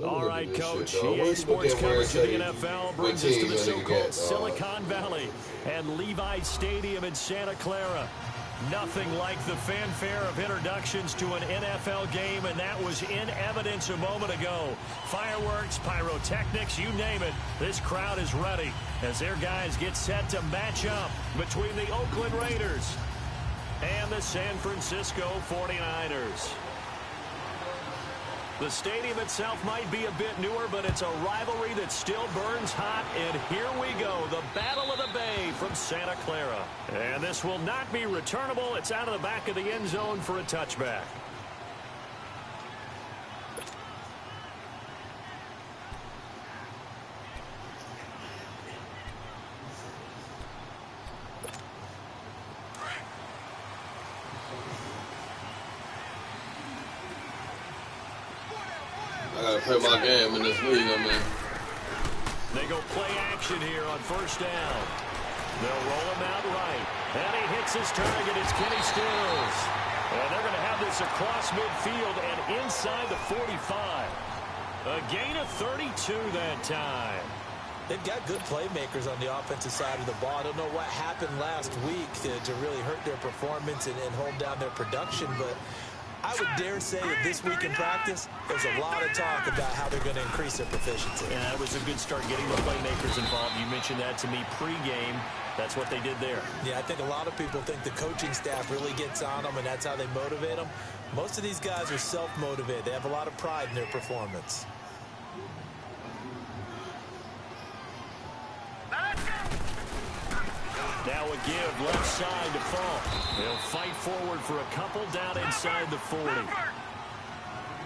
All right, Coach. EA Sports coverage of the NFL brings us to the so-called Silicon Valley and Levi's Stadium in Santa Clara. Nothing like the fanfare of introductions to an NFL game, and that was in evidence a moment ago. Fireworks, pyrotechnics, you name it. This crowd is ready as their guys get set to match up between the Oakland Raiders and the San Francisco 49ers. The stadium itself might be a bit newer, but it's a rivalry that still burns hot. And here we go, the Battle of the Bay from Santa Clara. And this will not be returnable. It's out of the back of the end zone for a touchback. I gotta play my game in this league, I mean. They go play action here on first down. They'll roll him out right. And he hits his target. It's Kenny Stills. And they're going to have this across midfield and inside the 45. A gain of 32 that time. They've got good playmakers on the offensive side of the ball. I don't know what happened last week to really hurt their performance and hold down their production, but I would dare say that this week in practice, there's a lot of talk about how they're going to increase their proficiency. Yeah, that was a good start getting the playmakers involved. You mentioned that to me pregame. That's what they did there. Yeah, I think a lot of people think the coaching staff really gets on them, and that's how they motivate them. Most of these guys are self-motivated. They have a lot of pride in their performance. Now a give left side to fall. They'll fight forward for a couple down inside the 40.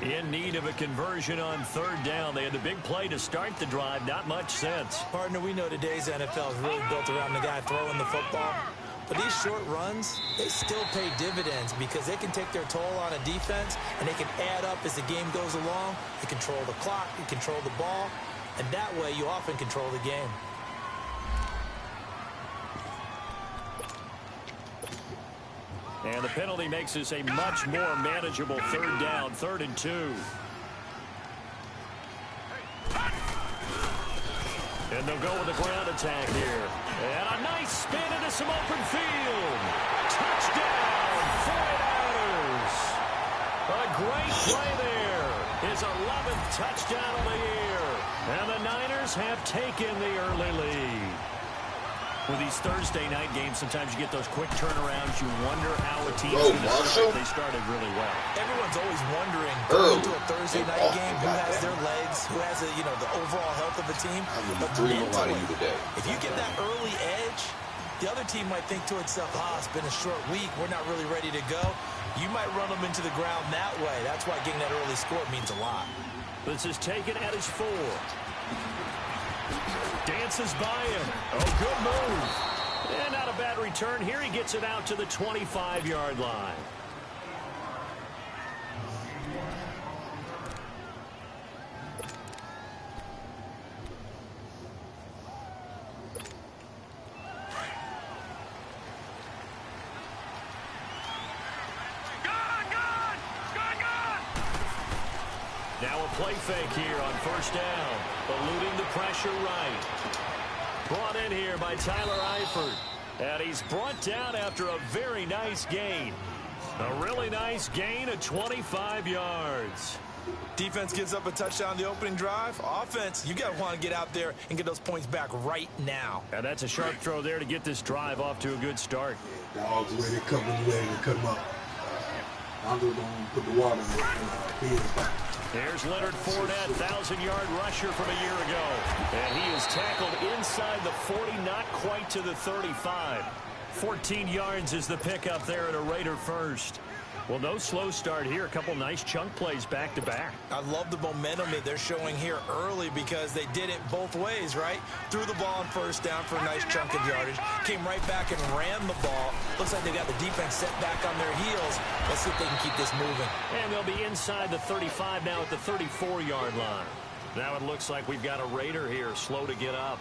In need of a conversion on third down. They had the big play to start the drive. Not much sense. Partner, we know today's NFL is really built around the guy throwing the football. But these short runs, they still pay dividends because they can take their toll on a defense and they can add up as the game goes along. You control the clock, you control the ball, and that way you often control the game. And the penalty makes this a much more manageable third down, 3rd and 2. And they'll go with the ground attack here. And a nice spin into some open field. Touchdown, 49ers. A great play there. His 11th touchdown of the year. And the Niners have taken the early lead. With these Thursday night games, sometimes you get those quick turnarounds. You wonder how a team's going to start. They started really well. Everyone's always wondering, going into a Thursday night game, who has their legs, who has, the overall health of the team. But mentally, if you get that early edge, the other team might think to itself, it's been a short week. We're not really ready to go. You might run them into the ground that way. That's why getting that early score means a lot. This is taken at his 4. Dances by him. Oh, good move. And not a bad return. Here he gets it out to the 25-yard line. Now a play fake here on first down. Eluding the pressure right. Brought in here by Tyler Eifert. And he's brought down after a very nice gain. A really nice gain of 25 yards. Defense gives up a touchdown the opening drive. Offense, you got to want to get out there and get those points back right now. And that's a sharp throw there to get this drive off to a good start. Dogs, the way they come in the way they cut them up. I'm just going to put the water in his back. Here's Leonard Fournette, 1,000-yard rusher from a year ago. And he is tackled inside the 40, not quite to the 35. 14 yards is the pickup there at a Raider first. Well, no slow start here. A couple nice chunk plays back-to-back. I love the momentum that they're showing here early because they did it both ways, right? Threw the ball on first down for a nice chunk of yardage. Came right back and ran the ball. Looks like they got the defense set back on their heels. Let's see if they can keep this moving. And they'll be inside the 35 now at the 34-yard line. Now it looks like we've got a Raider here, slow to get up.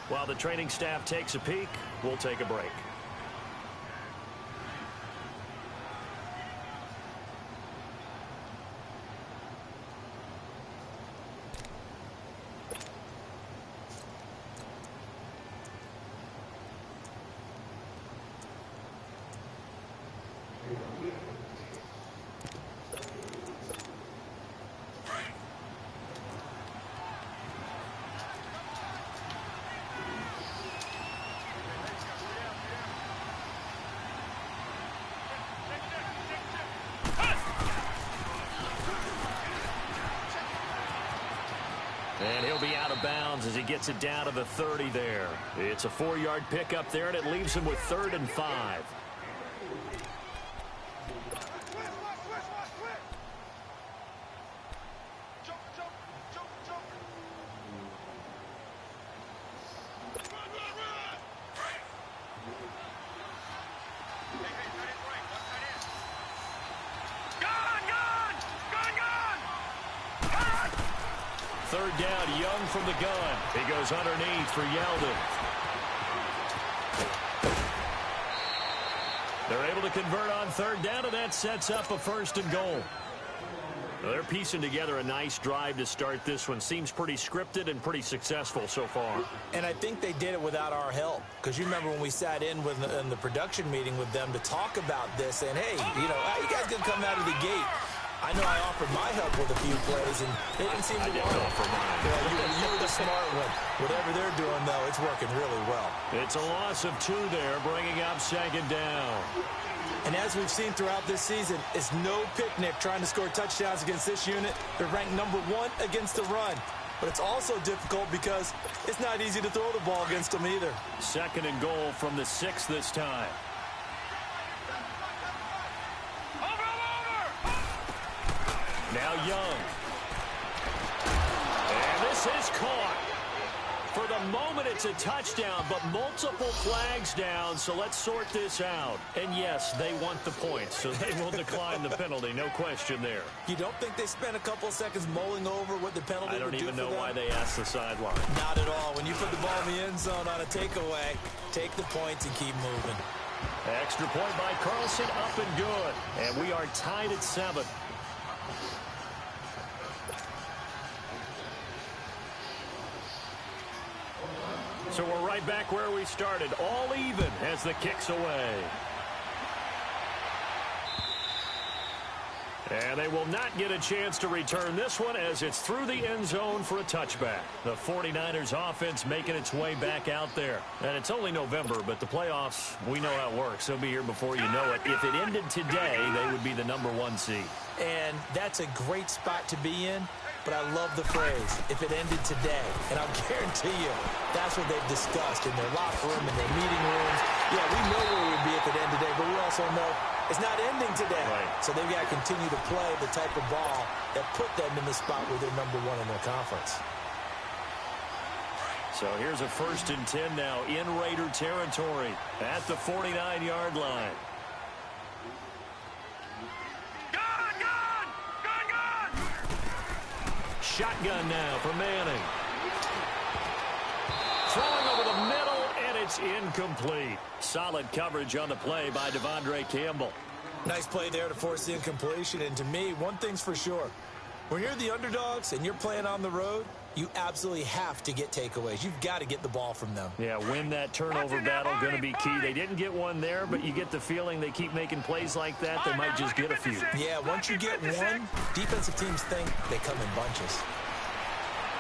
While the training staff takes a peek, we'll take a break. And he'll be out of bounds as he gets it down to the 30 there. It's a 4-yard pickup there, and it leaves him with 3rd and 5. Third down, Young from the gun. He goes underneath for Yeldon. They're able to convert on 3rd down, and that sets up a 1st and goal. Well, they're piecing together a nice drive to start this one. Seems pretty scripted and pretty successful so far. And I think they did it without our help. Because you remember when we sat in the production meeting with them to talk about this, and hey, you know, how you guys going to come out of the gate? I know I offered my help with a few plays, and they didn't seem to want it. You were the smart one. Whatever they're doing, though, it's working really well. It's a loss of 2 there, bringing up 2nd down. And as we've seen throughout this season, it's no picnic trying to score touchdowns against this unit. They're ranked number 1 against the run. But it's also difficult because it's not easy to throw the ball against them either. 2nd and goal from the 6 this time. Now Young. And this is caught. For the moment, it's a touchdown, but multiple flags down, so let's sort this out. And yes, they want the points, so they will decline the penalty, no question there. You don't think they spent a couple of seconds mulling over what the penalty would do for them? I don't even know why they asked the sideline. Not at all. When you put the ball in the end zone on a takeaway, take the points and keep moving. Extra point by Carlson, up and good. And we are tied at 7. So we're right back where we started, all even as the kick's away. And they will not get a chance to return this one as it's through the end zone for a touchback. The 49ers offense making its way back out there. And it's only November, but the playoffs, we know how it works. They'll be here before you know it. If it ended today, they would be the number 1 seed. And that's a great spot to be in. But I love the phrase, if it ended today. And I'll guarantee you, that's what they've discussed in their locker room, in their meeting rooms. Yeah, we know where we would be if it ended today, but we also know it's not ending today. Right. So they've got to continue to play the type of ball that put them in the spot where they're number 1 in their conference. So here's a 1st and 10 now in Raider territory at the 49-yard line. Shotgun now for Manning. Throwing over the middle, and it's incomplete. Solid coverage on the play by Devondre Campbell. Nice play there to force the incompletion. And to me, one thing's for sure. When you're the underdogs and you're playing on the road, you absolutely have to get takeaways. You've got to get the ball from them. Yeah, win that turnover battle, going to be key. They didn't get one there, but you get the feeling they keep making plays like that, they might just get a few. Yeah, once you get one, defensive teams think they come in bunches.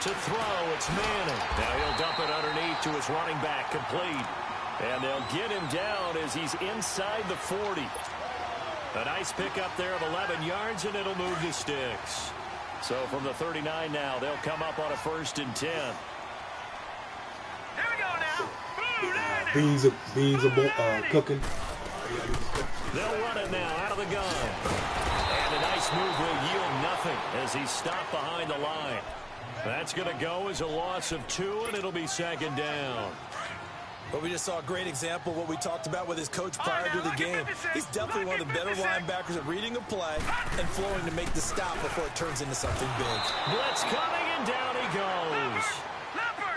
To throw, it's Manning. Now he'll dump it underneath to his running back, complete. And they'll get him down as he's inside the 40. A nice pickup there of 11 yards, and it'll move the sticks. So from the 39 now, they'll come up on a 1st and 10. Here we go now. Beans are cooking. They'll run it now out of the gun. And a nice move will yield nothing as he's stopped behind the line. That's going to go as a loss of 2, and it'll be 2nd down. But we just saw a great example of what we talked about with his coach prior to the game. He's definitely one of the better linebackers at reading a play and flowing to make the stop before it turns into something big. Blitz coming, And down he goes.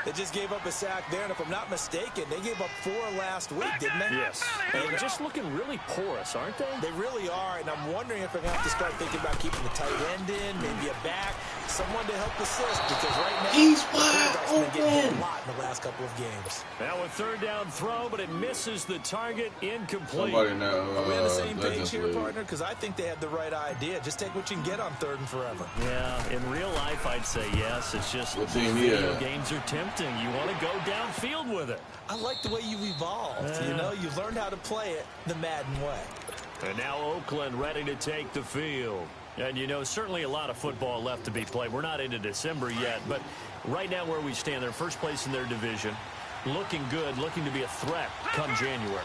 They just gave up a sack there, and if I'm not mistaken, they gave up 4 last week, didn't they? Yes. And they're just looking really porous, aren't they? They really are, and I'm wondering if they're going to have to start thinking about keeping the tight end in, maybe a back, someone to help assist, because right now, he's the quarterback's been getting hit open. a lot in the last couple of games. Now a third down throw, but it misses the target, incomplete. Somebody now, Are we on the same page Legends here, League. partner? Because I think they had the right idea. Just take what you can get on 3rd and forever. Yeah, in real life, I'd say yes. It's just What team he video at? games are tempting. You want to go downfield with it. I like the way you've evolved. You know, you've learned how to play it the Madden way. And now Oakland ready to take the field. And, you know, certainly a lot of football left to be played. We're not into December yet, but right now where we stand, they're first place in their division. Looking good, looking to be a threat come January.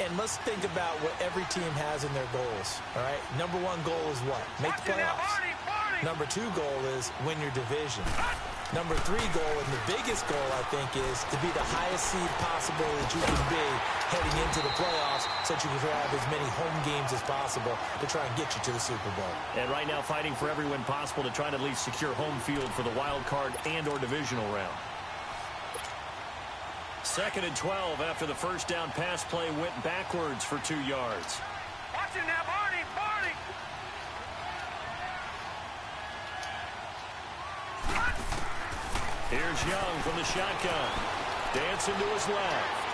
And let's think about what every team has in their goals, all right? Number 1 goal is what? Make the playoffs. Number 2 goal is win your division. Number 3 goal, and the biggest goal, I think, is to be the highest seed possible that you can be heading into the playoffs so that you can have as many home games as possible to try and get you to the Super Bowl. And right now fighting for every win possible to try to at least secure home field for the wild card and or divisional round. 2nd and 12 after the first down pass play went backwards for 2 yards. Watch it now, Barney, Barney. Here's Young from the shotgun. Dancing to his left.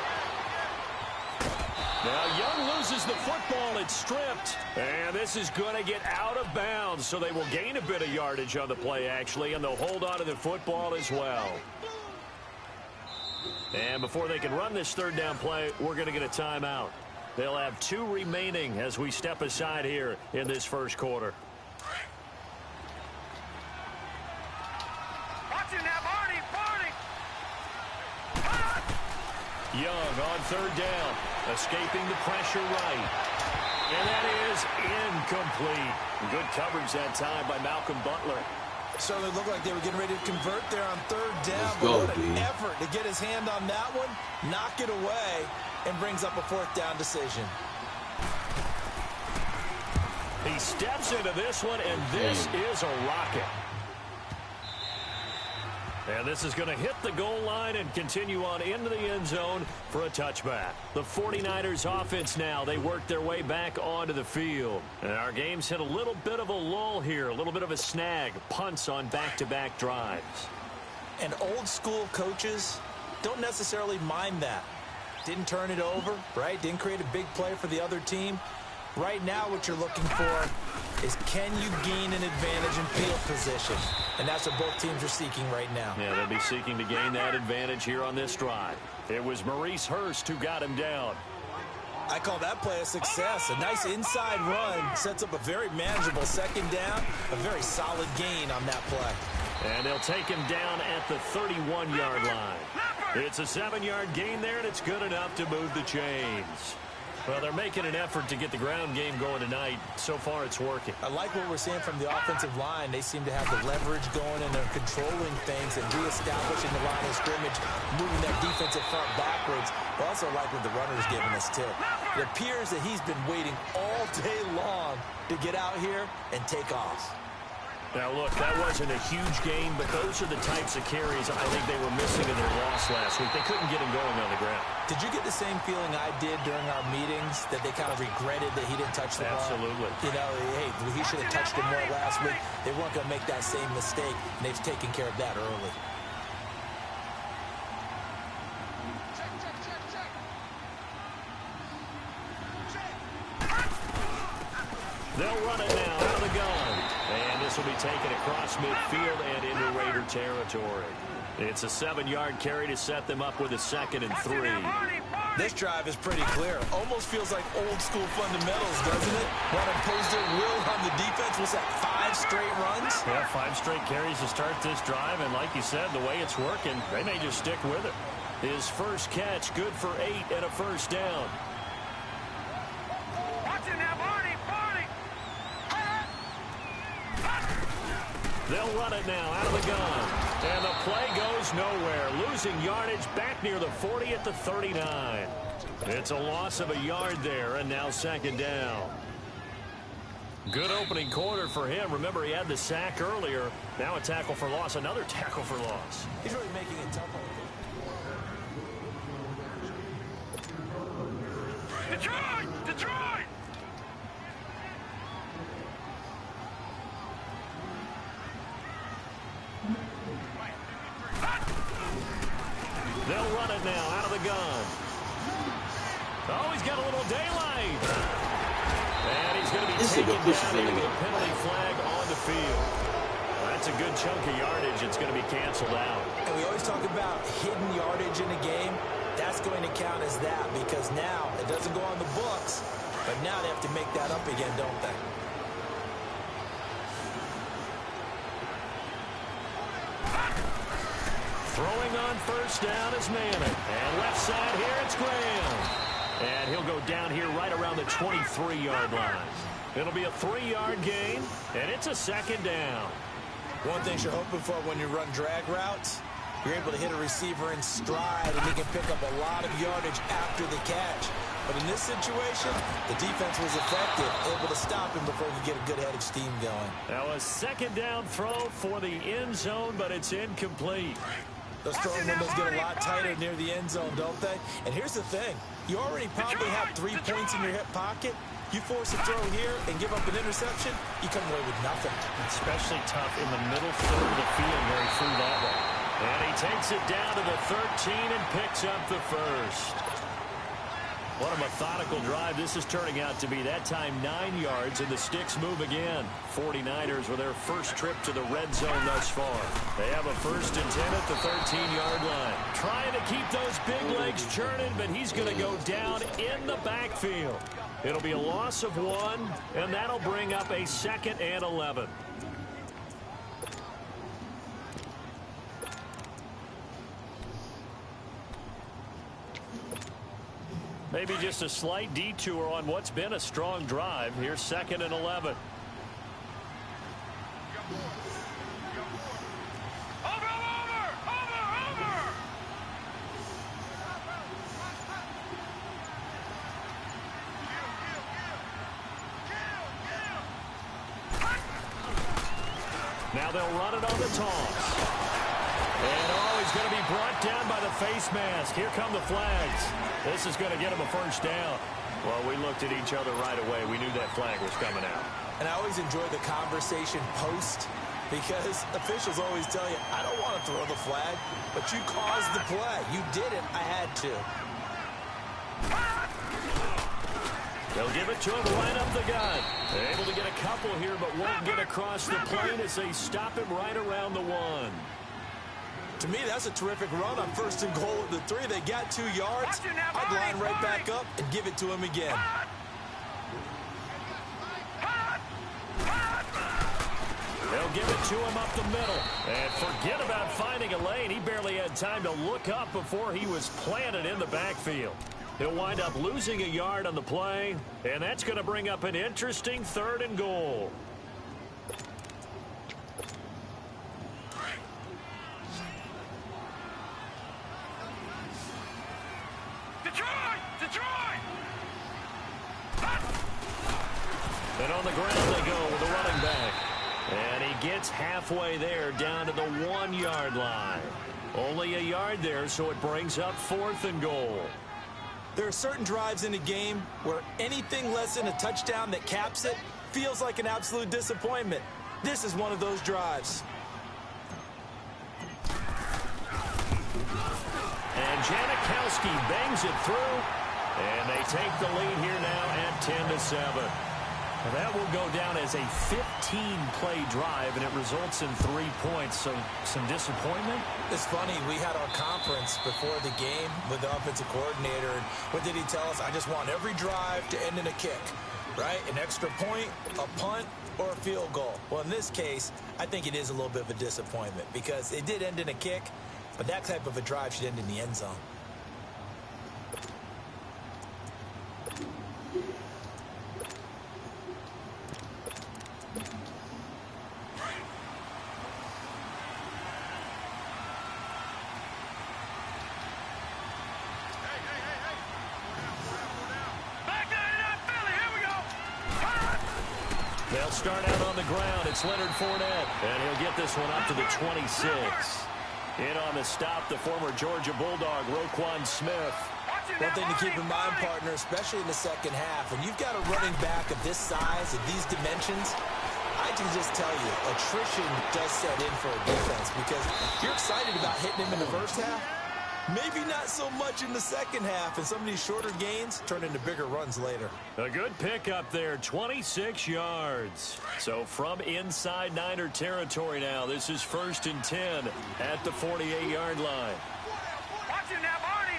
Now Young loses the football. It's stripped. And this is going to get out of bounds. So they will gain a bit of yardage on the play, actually. And they'll hold on to the football as well. And before they can run this third down play, we're going to get a timeout. They'll have 2 remaining as we step aside here in this first quarter. Watch it now, Barney, Barney. Young on 3rd down, escaping the pressure right. And that is incomplete. Good coverage that time by Malcolm Butler. Certainly looked like they were getting ready to convert there on 3rd down. Let's But go, what an D. effort to get his hand on that one, knock it away, and brings up a 4th down decision. He steps into this one, and this is a rocket. And this is going to hit the goal line and continue on into the end zone for a touchback. The 49ers offense now, they work their way back onto the field. And our game's hit a little bit of a lull here, a little bit of a snag, punts on back-to-back drives. And old school coaches don't necessarily mind that. Didn't turn it over, right? Didn't create a big play for the other team. Right now what you're looking for is can you gain an advantage in field position? And that's what both teams are seeking right now. Yeah, they'll be seeking to gain that advantage here on this drive. It was Maurice Hurst who got him down. I call that play a success. A nice inside run sets up a very manageable 2nd down, a very solid gain on that play. And they'll take him down at the 31-yard line. It's a 7-yard gain there, and it's good enough to move the chains. Well, they're making an effort to get the ground game going tonight. So far, it's working. I like what we're seeing from the offensive line. They seem to have the leverage going, and they're controlling things and reestablishing the line of scrimmage, moving that defensive front backwards. I also like what the runner's giving us, too. It appears that he's been waiting all day long to get out here and take off. Now, look, that wasn't a huge gain, but those are the types of carries I think they were missing in their loss last week. They couldn't get him going on the ground. Did you get the same feeling I did during our meetings, that they kind of regretted that he didn't touch the ball? Absolutely. You know, hey, he should have touched it more last week. They weren't going to make that same mistake, and they've taken care of that early. They'll run it now out of the gun. And this will be taken across midfield and into Raider territory. It's a 7-yard carry to set them up with a 2nd and 3. This drive is pretty clear. Almost feels like old school fundamentals, doesn't it? Want to impose their will on the defense. Was that 5 straight runs? Yeah, 5 straight carries to start this drive. And like you said, the way it's working, they may just stick with it. His first catch, good for 8 and a 1st down. Watch it now, Barney, Barney. They'll run it now out of the gun. And the play goes nowhere. Losing yardage back near the 40 at the 39. It's a loss of a yard there, and now 2nd down. Good opening quarter for him. Remember, he had the sack earlier. Now a tackle for loss, another tackle for loss. He's really making it tough on him. Detroit! Detroit! They'll run it now out of the gun. Oh, he's got a little daylight. And he's going to be taken down here with a penalty flag on the field. That's a good chunk of yardage. It's going to be canceled out. And we always talk about hidden yardage in a game. That's going to count as that because now it doesn't go on the books, but now they have to make that up again, don't they? Throwing on first down is Manning. And left side here, it's Graham. And he'll go down here right around the 23-yard line. It'll be a 3-yard gain, and it's a second down. One thing you're hoping for when you run drag routes, you're able to hit a receiver in stride, and he can pick up a lot of yardage after the catch. But in this situation, the defense was effective, able to stop him before he could get a good head of steam going. Now a second down throw for the end zone, but it's incomplete. Those throwing windows get a lot tighter near the end zone, don't they? And here's the thing. You already probably have 3 points in your hip pocket. You force a throw here and give up an interception, you come away with nothing. Especially tough in the middle third of the field where he threw that one. And he takes it down to the 13 and picks up the first. What a methodical drive this is turning out to be. That time 9 yards, and the sticks move again. 49ers with their first trip to the red zone thus far. They have a 1st and 10 at the 13-yard line. Trying to keep those big legs churning, but he's going to go down in the backfield. It'll be a loss of 1, and that'll bring up a 2nd and 11. Maybe just a slight detour on what's been a strong drive. Here's 2nd and 11. Now they'll run it on the toss. And he's going to be brought down by the face mask. Here come the flags. This is going to get him a first down. Well, we looked at each other right away. We knew that flag was coming out. And I always enjoy the conversation post because officials always tell you, I don't want to throw the flag, but you caused the play. You did it. I had to. They'll give it to him right up the gut. They're able to get a couple here, but won't get across the plane as they stop him right around the 1. To me, that's a terrific run on 1st and goal at the 3. They got 2 yards. I'd line right back up and give it to him again. They'll give it to him up the middle. And forget about finding a lane. He barely had time to look up before he was planted in the backfield. He'll wind up losing a yard on the play, and that's going to bring up an interesting 3rd and goal. And on the ground they go with the running back. And he gets halfway there down to the 1-yard line. Only a yard there, so it brings up 4th and goal. There are certain drives in a game where anything less than a touchdown that caps it feels like an absolute disappointment. This is one of those drives. And Janikowski bangs it through. And they take the lead here now at 10-7. Well, that will go down as a 15-play drive, and it results in 3 points. So some disappointment? It's funny. We had our conference before the game with the offensive coordinator. And what did he tell us? I just want every drive to end in a kick, right? An extra point, a punt, or a field goal. Well, in this case, I think it is a little bit of a disappointment because it did end in a kick, but that type of a drive should end in the end zone. They'll They'll start out on the ground. It's Leonard Fournette, and he'll get this one up to the 26. In on the stop, the former Georgia Bulldog, Roquan Smith. One thing to keep in mind, partner, especially in the second half, when you've got a running back of this size, of these dimensions, I can just tell you, attrition does set in for a defense because you're excited about hitting him in the first half. Maybe not so much in the second half, and some of these shorter gains turn into bigger runs later. A good pickup there, 26 yards. So from inside Niner territory now, this is 1st and 10 at the 48-yard line. Watch him now, Barney!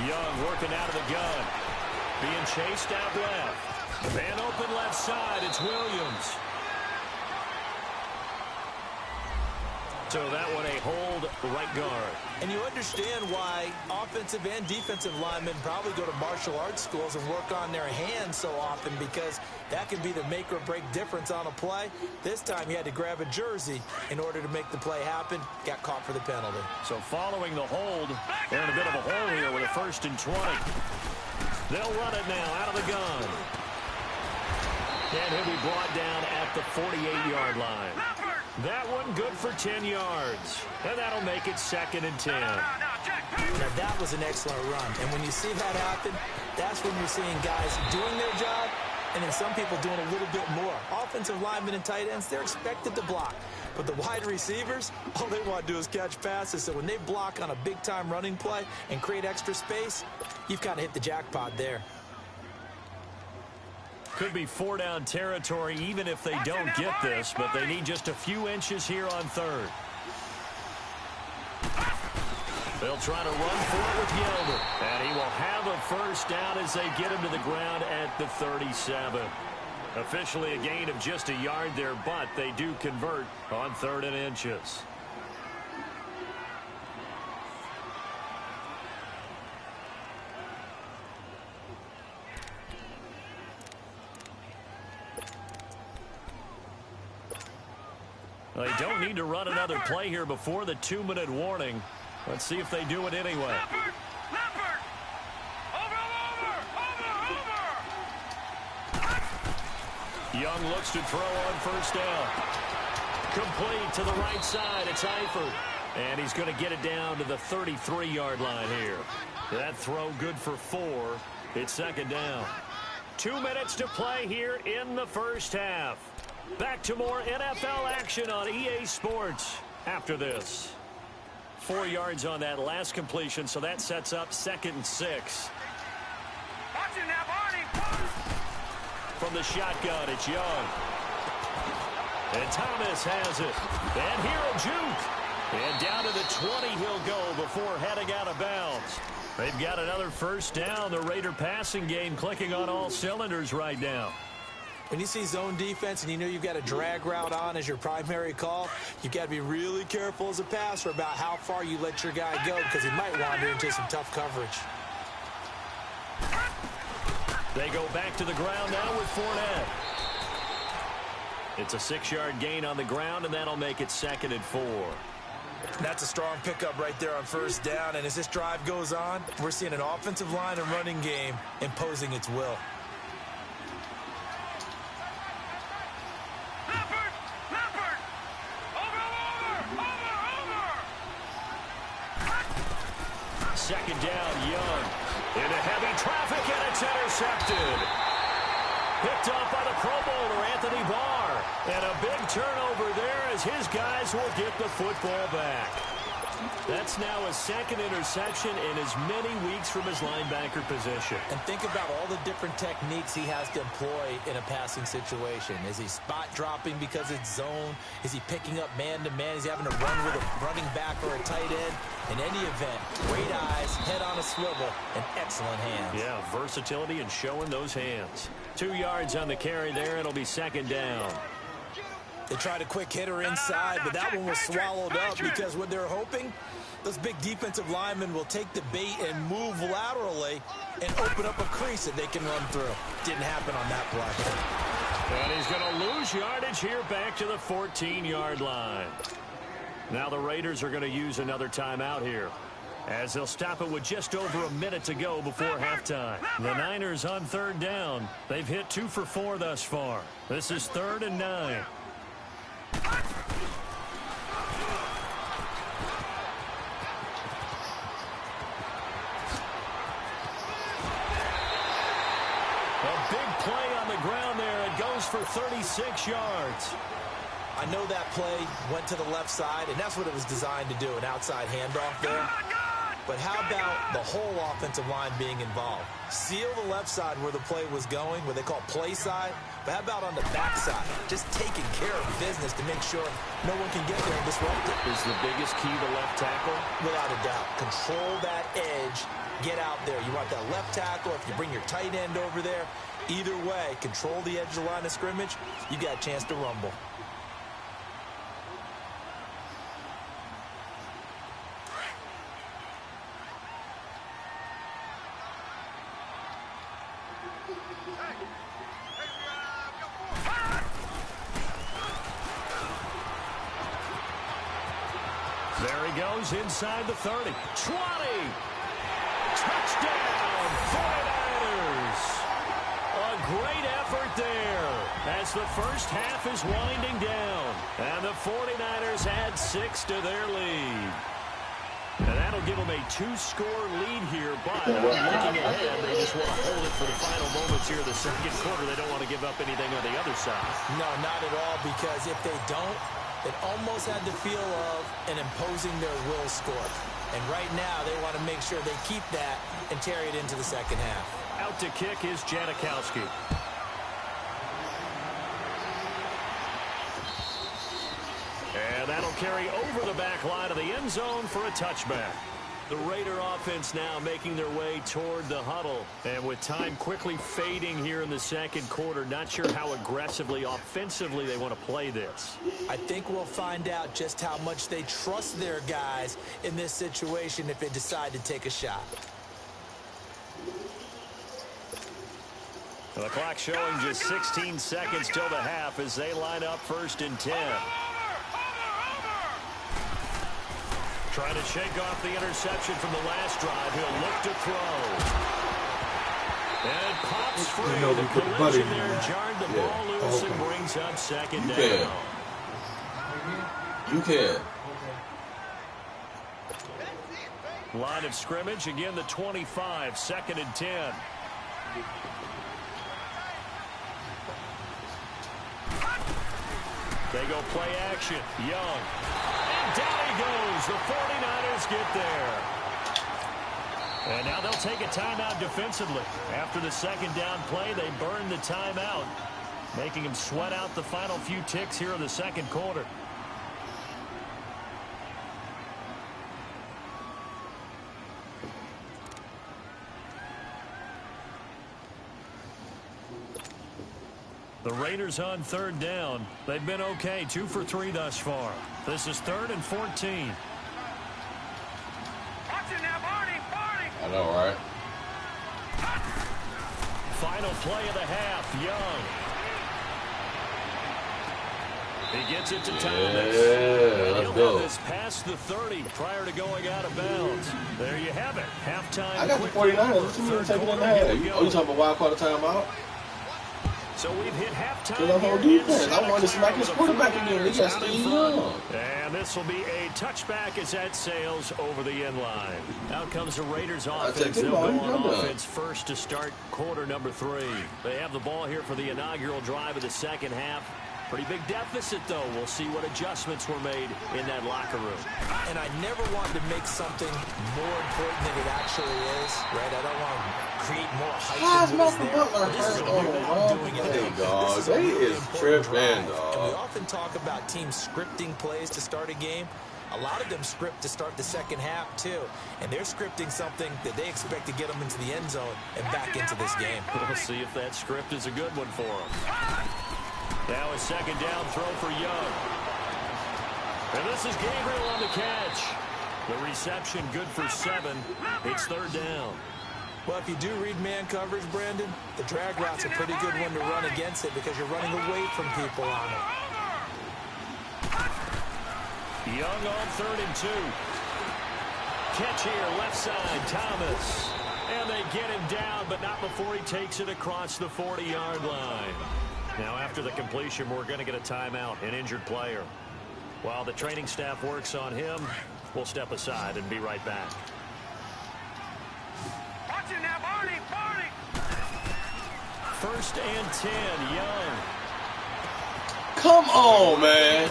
Young working out of the gun. Being chased out left. Man open left side, it's Williams. So that one a hold right guard. And you understand why offensive and defensive linemen probably go to martial arts schools and work on their hands so often because that can be the make or break difference on a play. This time he had to grab a jersey in order to make the play happen. Got caught for the penalty. So following the hold, they're in a bit of a hole here with a 1st and 20. They'll run it now out of the gun. And he'll be brought down at the 48-yard line. That one good for 10 yards. And that'll make it 2nd and 10. Now that was an excellent run. And when you see that happen, that's when you're seeing guys doing their job and then some people doing a little bit more. Offensive linemen and tight ends, they're expected to block. But the wide receivers, all they want to do is catch passes. So when they block on a big-time running play and create extra space, you've kind of hit the jackpot there. Could be 4-down territory even if they don't get this, but they need just a few inches here on 3rd. They'll try to run for it with Yelder, and he will have a 1st down as they get him to the ground at the 37. Officially a gain of just a yard there, but they do convert on 3rd and inches. They don't need to run another play here before the 2-minute warning. Let's see if they do it anyway. Leopard! Over! Young looks to throw on 1st down. Complete to the right side. It's Eifert. And he's going to get it down to the 33-yard line here. That throw good for 4. It's 2nd down. 2 minutes to play here in the first half. Back to more NFL action on EA Sports after this. 4 yards on that last completion, so that sets up 2nd and 6. Watch him now, Barney! From the shotgun, it's Young. And Thomas has it. And here a juke. And down to the 20 he'll go before heading out of bounds. They've got another 1st down. The Raider passing game clicking on all cylinders right now. When you see zone defense and you know you've got a drag route on as your primary call, you've got to be really careful as a passer about how far you let your guy go because he might wander into some tough coverage. They go back to the ground now with Fournette. It's a 6-yard gain on the ground, and that'll make it 2nd and 4. That's a strong pickup right there on 1st down, and as this drive goes on, we're seeing an offensive line and running game imposing its will. Leopard! Over! 2nd down, Young. Into heavy traffic, and it's intercepted. Picked off by the Pro Bowler, Anthony Barr. And a big turnover there as his guys will get the football back. That's now a 2nd interception in as many weeks from his linebacker position. And think about all the different techniques he has to employ in a passing situation. Is he spot dropping because it's zone? Is he picking up man-to-man? Is he having to run with a running back or a tight end? In any event, great eyes, head on a swivel, and excellent hands. Yeah, versatility and showing those hands. 2 yards on the carry there. It'll be 2nd down. They tried a quick hitter inside, but that one was swallowed up because what they're hoping, those big defensive linemen will take the bait and move laterally and open up a crease that they can run through. Didn't happen on that play. And he's going to lose yardage here back to the 14-yard line. Now the Raiders are going to use another timeout here. as they'll stop it with just over a minute to go before halftime. The Niners on third down. They've hit 2 for 4 thus far. This is 3rd and 9. A big play on the ground there. It goes for 36 yards. I know that play went to the left side, and that's what it was designed to do, an outside handoff there. But how about the whole offensive line being involved? Seal the left side where the play was going, what they call play side. But how about on the back side? Just taking care of business to make sure no one can get there and disrupt it. Is the biggest key the left tackle? Without a doubt. Control that edge. Get out there. You want that left tackle. If you bring your tight end over there, either way, control the edge of the line of scrimmage, you got a chance to rumble. There he goes inside the 30. 20. Touchdown, 49ers. A great effort there as the first half is winding down. And the 49ers add 6 to their lead. And that'll give them a 2-score lead here, but looking ahead, they just want to hold it for the final moments here of the second quarter. They don't want to give up anything on the other side. No, not at all, because if they don't, it almost had the feel of an imposing their will score. And right now, they want to make sure they keep that and carry it into the second half. Out to kick is Janikowski. And that'll carry over the back line of the end zone for a touchback. The Raider offense now making their way toward the huddle. And with time quickly fading here in the second quarter, not sure how aggressively, offensively they want to play this. I think we'll find out just how much they trust their guys in this situation if they decide to take a shot. The clock showing just 16 seconds till the half as they line up 1st and 10. Trying to shake off the interception from the last drive. He'll look to throw. And pops free. The collision there jarred the ball loose and brings up 2nd down. You can. Line of scrimmage, again the 25, 2nd and 10. They go play action. Young. And down he goes. The 49ers get there. And now they'll take a timeout defensively. After the 2nd down play, they burn the timeout, making them sweat out the final few ticks here in the second quarter. The Raiders on 3rd down. They've been okay, 2 for 3 thus far. This is 3rd and 14. Watch it now, Barney. I know, right? Final play of the half. Young. He gets it to Thomas. Yeah, let's go. This past the 30 prior to going out of bounds. There you have it. Halftime. I got the 49ers. What you mean taking it in the half? Oh, you talking about wild card timeout? So we've hit halftime. To the whole defense. I wanted to smack his quarterback again. He got Steve Young. And this will be a touchback as that sails over the end line. Out comes the Raiders offense. They'll go on offense first to start quarter number 3. They have the ball here for the inaugural drive of the second half. Pretty big deficit, though. We'll see what adjustments were made in that locker room. And I never wanted to make something more important than it actually is, right? I don't want to create more hype than what is there. Hey, dog. They is tripping, dog. And we often talk about teams scripting plays to start a game. A lot of them script to start the second half, too. And they're scripting something that they expect to get them into the end zone and back into this game. We'll see if that script is a good one for them. Now a 2nd down throw for Young. And this is Gabriel on the catch. The reception good for 7. It's 3rd down. Well, if you do read man coverage, Brandon, the drag route's a pretty good one to run against it because you're running away from people on it. Young on 3rd and 2. Catch here, left side, Thomas. And they get him down, but not before he takes it across the 40-yard line. Now, after the completion, we're going to get a timeout, an injured player. While the training staff works on him, we'll step aside and be right back. Watch it now, Barney, Barney. 1st and 10, Young. Come on, man.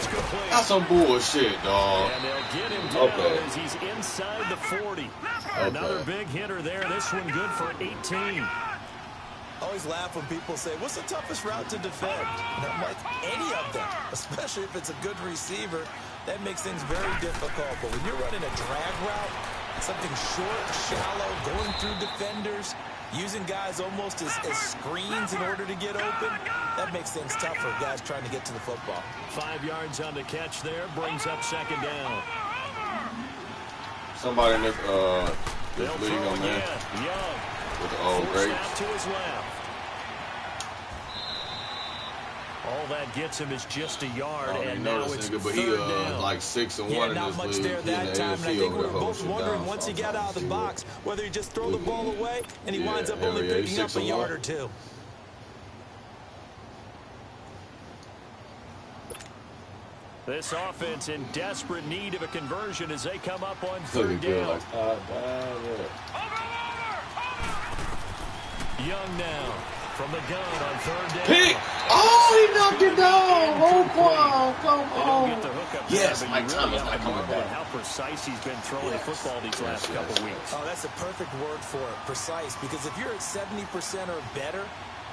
That's some bullshit, dog. And they'll get him down as he's inside the 40. Another big hitter there. This one good for 18. I always laugh when people say, what's the toughest route to defend? And I'm like, any of them, especially if it's a good receiver. That makes things very difficult. But when you're running a drag route, something short, shallow, going through defenders, using guys almost as screens in order to get open, that makes things tough for guys trying to get to the football. 5 yards on the catch there, brings up 2nd down. Somebody in this league on there Young. with the old grapes. Out to his left. All that gets him is just a yard, and now it's nigga, but 3rd down. Like 6 and 1 Yeah, in not this much league. there that time. And I think we were both wondering down, once he got out of the box whether he just throw the ball away and he winds up only picking up a yard or 2. This offense in desperate need of a conversion as they come up on 3rd down. Young now from the gun on 3rd down. Pick! Oh, he knocked it down. Come on. Get the hook up Yes, there, Mike Thomas not coming back. How precise he's been throwing the football these last couple weeks. Oh, that's a perfect word for it, precise. Because if you're at 70% or better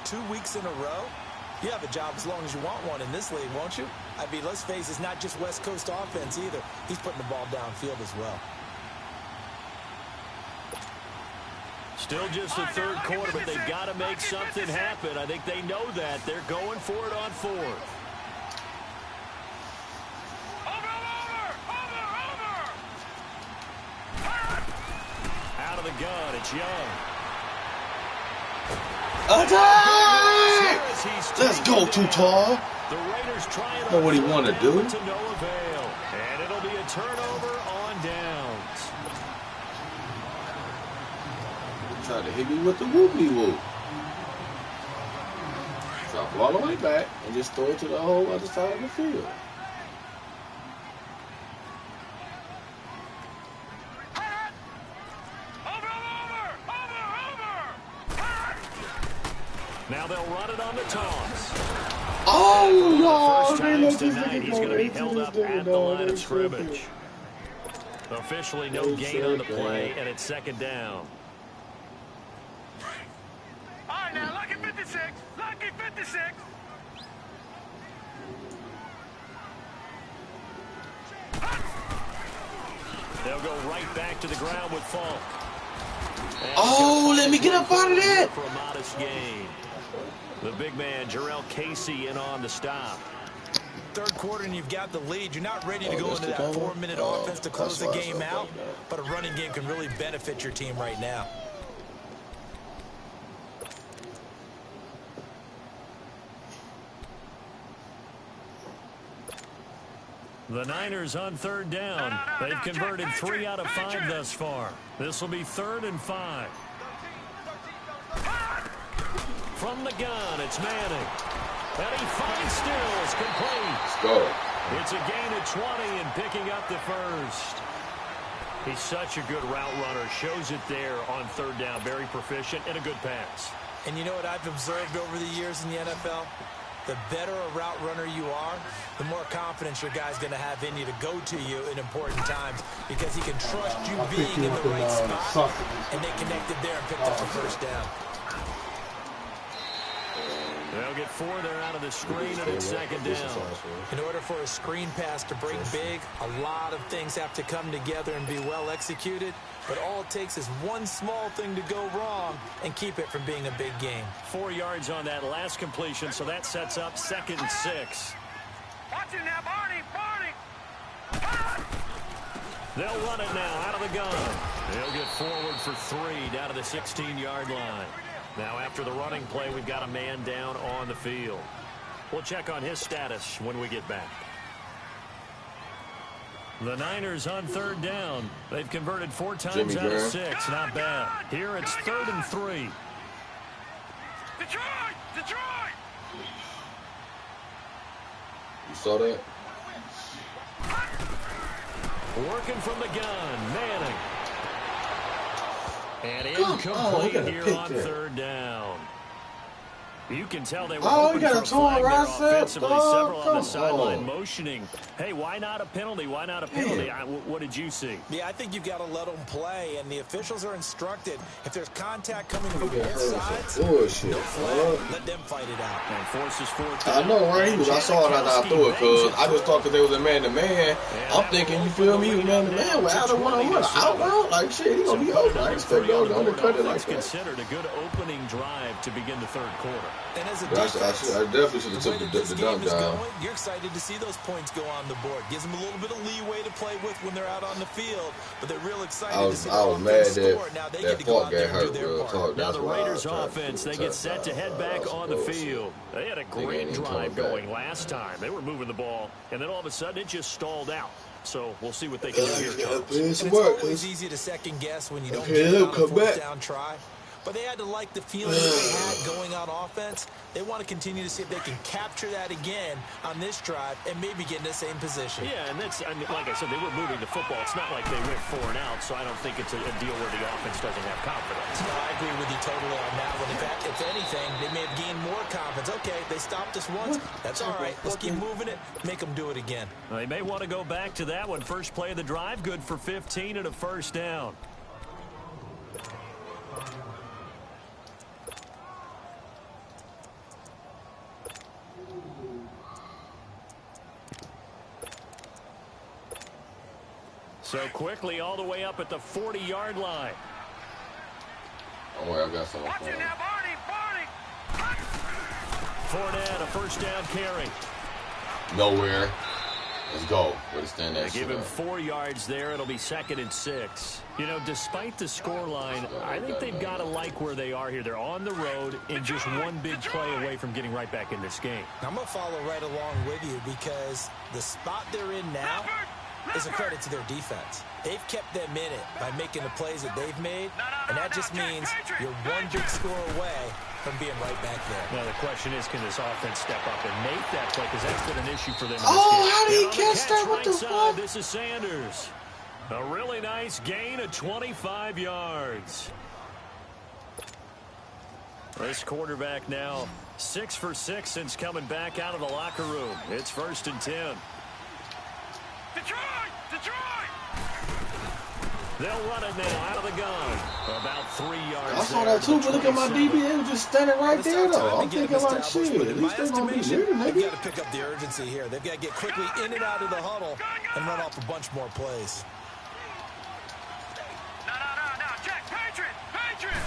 2 weeks in a row, you have a job as long as you want one in this league, won't you? I mean, let's face it, it's not just West Coast offense either. He's putting the ball downfield as well. Still just the 3rd quarter, but they've got to make something happen. I think they know that. They're going for it on 4th. Out of the gun, it's Young. Attack! Let's go, Tutar. The Raiders trying Know what he want to do. To no avail. And it'll be a turnover on downs. Tried to hit me with the whoopie-whoop. Drop it all the way back and just throw it to the whole other side of the field. Now they'll run it on the toss. Oh, First time tonight, he's going to be held up at the line of scrimmage. Officially no gain on the play, and it's 2nd down. All right, now, lucky 56. Lucky 56. They'll go right back to the ground with Falk. Oh, let me get up out of that. For a modest gain. The big man, Jarrell Casey, in on the stop. 3rd quarter and you've got the lead. You're not ready to go into that 4-minute offense to close the game out, but a running game can really benefit your team right now. The Niners on 3rd down. They've converted 3 out of 5 thus far. This will be 3rd and 5. From the gun, it's Manning. And he finds Stills, complete. Let's go. It's a gain of 20 and picking up the 1st. He's such a good route runner. Shows it there on 3rd down. Very proficient and a good pass. And you know what I've observed over the years in the NFL? The better a route runner you are, the more confidence your guy's going to have in you to go to you in important times because he can trust you being in the right spot. And they connected there and picked up the 1st down. They'll get 4 there out of the screen, and it's 2nd down. In order for a screen pass to break big, a lot of things have to come together and be well executed. But all it takes is one small thing to go wrong and keep it from being a big game. 4 yards on that last completion, so that sets up 2nd and 6. Watch it now, Barney, Barney. They'll run it now out of the gun. They'll get forward for 3 down to the 16-yard line. Now, after the running play, we've got a man down on the field. We'll check on his status when we get back. The Niners on 3rd down. They've converted 4 times Jimmy out of Graham. 6. Not bad. Here it's 3rd and 3. Detroit! Detroit! You saw that? Working from the gun. Manning. And Come on, we incomplete gotta here pick on that. 3rd down. You can tell they were Oh, hoping you got for a a flag torn there bicep, offensively. dog. Several on the Come sideline on. motioning. Hey, why not a penalty? Why not a penalty? What did you see? Yeah, I think you've got to let them play, and the officials are instructed. If there's contact coming from Yeah, both sides, bullshit. no flag. Let them fight it out. And forces 4th I know, right? I saw it after I threw it, cuz I just thought because they was a man-to-man. I'm thinking, you feel me, man-to-man without a one-on-one. Out round, like shit, he gonna be over. I expect y'all to undercut it like that. Considered a good opening drive to begin the 3rd quarter. And as a I definitely should have the way took that this the game dunk is down. going, you're excited to see those points go on the board. Gives them a little bit of leeway to play with when they're out on the field, but they're real excited to see I their was mad offense that score. Now they that get to go Falk out got there and do hurt their real part. talk. Now That's the why I Raiders tried to offense, do they the get set to head back touchdown. on the field. They had a great ain't drive coming going back. last time. They were moving the ball, and then all of a sudden it just stalled out. So we'll see what they can do here, Charles. Put in And some it's work, always cuz. easy to second guess when you don't Okay, get it they'll on a come back. 4th down try. But they had to like the feeling that they had going on offense. They want to continue to see if they can capture that again on this drive and maybe get in the same position. Yeah, and that's, I mean, like I said, they were moving the football. It's not like they went 4 and out, so I don't think it's a deal where the offense doesn't have confidence. No, I agree with you totally on that one. In fact, if anything, they may have gained more confidence. Okay, they stopped us once. That's all right. Let's keep moving it. Make them do it again. They may want to go back to that one. First play of the drive, good for 15 and a 1st down. So quickly all the way up at the 40-yard line. Oh, wait, I got something. Watch it now, Barney! Barney! Fournette, a 1st down carry. Nowhere. Let's go. Way to stand that They shit give him up. 4 yards there. It'll be 2nd and 6. You know, despite the scoreline, I think they've got to like where they are here. They're on the road and just one big play away from getting right back in this game. I'm going to follow right along with you because the spot they're in now is a credit to their defense. They've kept them in it by making the plays that they've made, and that just means you're one big score away from being right back there. Now, the question is, can this offense step up and make that play? Because that's been an issue for them in this Oh, game. how did he And on the catch that? What right the side, fuck? This is Sanders. A really nice gain of 25 yards. This quarterback now 6 for 6 since coming back out of the locker room. It's 1st and 10. Detroit! Detroit! They'll run it now out of the gun. About 3 yards. I saw there that to too, the but look at my 27. DB. They was just standing right It's there, our though. time I'm to get thinking them like, shit, established, but at in least my they gonna be estimation, near, they've nigga. got to pick up the urgency here. They've got to get quickly in and out of the huddle and run off a bunch more plays. No, Jack, Patriot! Patriot!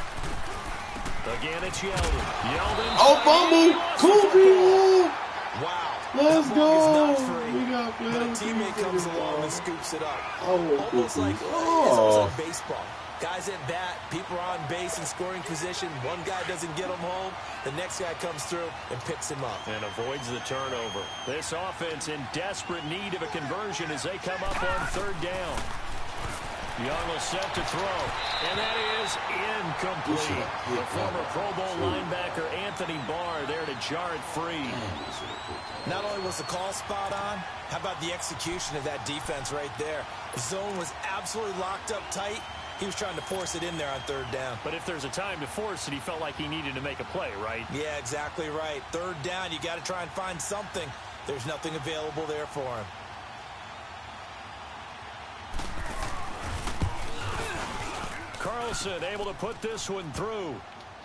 Again, it's Yeldon. Yeldon. Oh, fumble! Kobe! Wow. Let's That ball is go! not free. We got But a teammate comes along and scoops it up. Oh, Almost like oh. it's almost like baseball. Guys at bat, people are on base in scoring position. One guy doesn't get him home. The next guy comes through and picks him up. And avoids the turnover. This offense in desperate need of a conversion as they come up on 3rd down. Young will set to throw. And that is incomplete. The former Pro Bowl linebacker Anthony Barr there to jar it free. Not only was the call spot on, how about the execution of that defense right there? The zone was absolutely locked up tight. He was trying to force it in there on 3rd down. But if there's a time to force it, he felt like he needed to make a play, right? Yeah, exactly right. 3rd down, you got to try and find something. There's nothing available there for him. Carlson able to put this one through.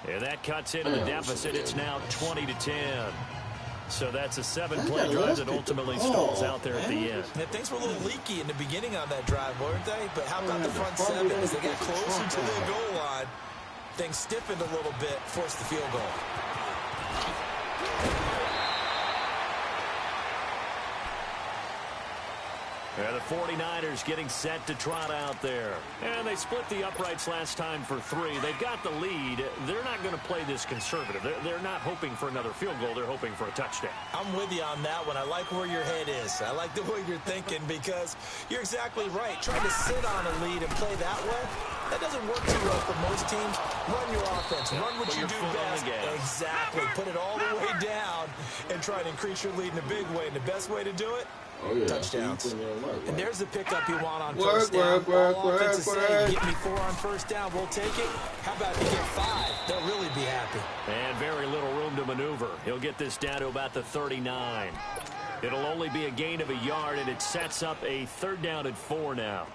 And that cuts into the deficit. It's now 20-10. So that's a 7-play drive that ultimately stalls out there at the end. Yeah, things were a little leaky in the beginning on that drive, weren't they? But how about the front 7? As they got closer to the goal line, things stiffened a little bit, forced the field goal. And the 49ers getting set to trot out there. And they split the uprights last time for 3. They've got the lead. They're not going to play this conservative. They're not hoping for another field goal. They're hoping for a touchdown. I'm with you on that one. I like where your head is. I like the way you're thinking because you're exactly right. Trying to sit on a lead and play that way, that doesn't work too well for most teams. Run your offense. Run what you do best. Exactly. Put it all the way down and try to increase your lead in a big way. And the best way to do it, touchdowns. And there's the pickup you want on first down. All offenses say, get me 4 on first down, we'll take it. How about if you get 5? They'll really be happy. And very little room to maneuver. He'll get this down to about the 39. It'll only be a gain of a yard, and it sets up a 3rd down and 4 now.